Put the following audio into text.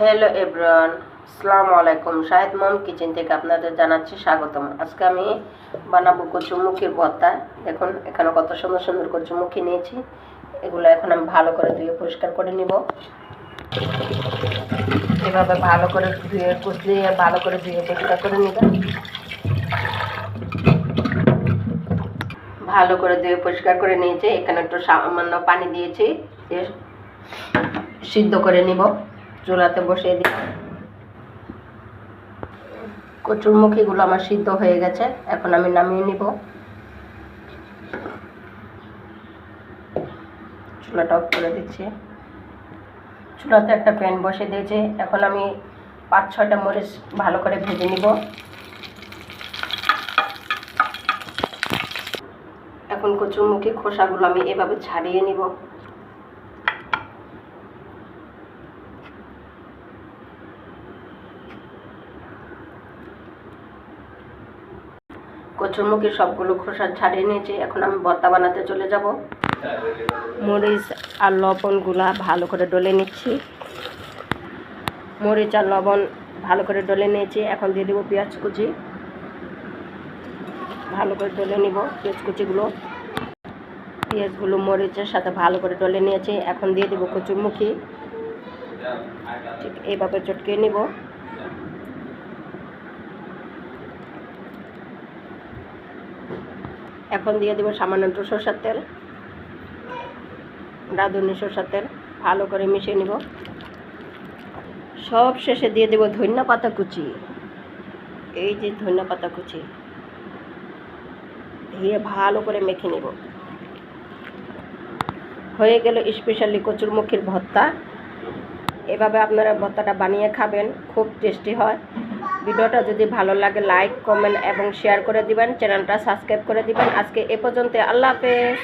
Hello everyone, আসসালামু আলাইকুম। শাহিদ মম kitchen থেকে আপনাদের জানাচ্ছি স্বাগতম। আজকে আমি বানাবো কচুরমুখির ভর্তা। দেখুন এখানে কত সুন্দর সুন্দর কচুরমুখি নিয়েছি। এগুলো এখন আমি ভালো করে ধুয়ে পরিষ্কার করে নিব। এভাবে ভালো করে ধুয়ে কুচলিয়ে ভালো করে ধুয়ে পরিষ্কার করে নেবেন। ভালো করে ধুয়ে পরিষ্কার করে নিয়েছি। এখানে একটু সামান্য পানি দিয়েছি, দিয়ে সিদ্ধ করে নিব। চুলাতে বসিয়ে দিই। কচুরমুখিগুলো আমার সিদ্ধ হয়ে গেছে, এখন আমি নামিয়ে নিব। চুলাটা অফ করে দিচ্ছি। চুলাতে একটা প্যান বসিয়ে দিয়েছি। এখন আমি 5-6টা মরিচ ভালো করে ভেজে নিব। এখন কচুরমুখি খোসাগুলো আমি এভাবে ছাড়িয়ে নিব। কচুরমুখি সবগুলো খোসা ছাড়িয়ে নিয়েছি। এখন আমি ভর্তা বানাতে চলে যাব। মরিচ আর লবণগুলা ভালো করে ডলে নিচ্ছি। মরিচ আর লবণ ভালো করে ডলে নিয়েছি। এখন দিয়ে দেবো পেঁয়াজ কুচি। ভালো করে ডলে নিব পেঁয়াজ কুচিগুলো। পেঁয়াজগুলো মরিচের সাথে ভালো করে ডলে নিয়েছি। এখন দিয়ে দেবো কচুরমুখি। ঠিক এইভাবে চটকে নিব। এখন দিয়ে দেবো সামান্য একটু সরষের তেল, রাঁধুনি সরষের তেল। ভালো করে মিশিয়ে নিব। সব শেষে দিয়ে দেবো ধনিয়া পাতা কুচি। এই যে ধনিয়া পাতা কুচি দিয়ে ভালো করে মেখে নিব। হয়ে গেল স্পেশালি কচুরমুখির ভর্তা। এভাবে আপনারা ভর্তাটা বানিয়ে খাবেন, খুব টেস্টি হয়। ভিডিওটা যদি ভালো লাগে লাইক, কমেন্ট এবং শেয়ার করে দিবেন। চ্যানেলটা সাবস্ক্রাইব করে দিবেন। আজকে এ পর্যন্ত। আল্লাহ হাফেজ।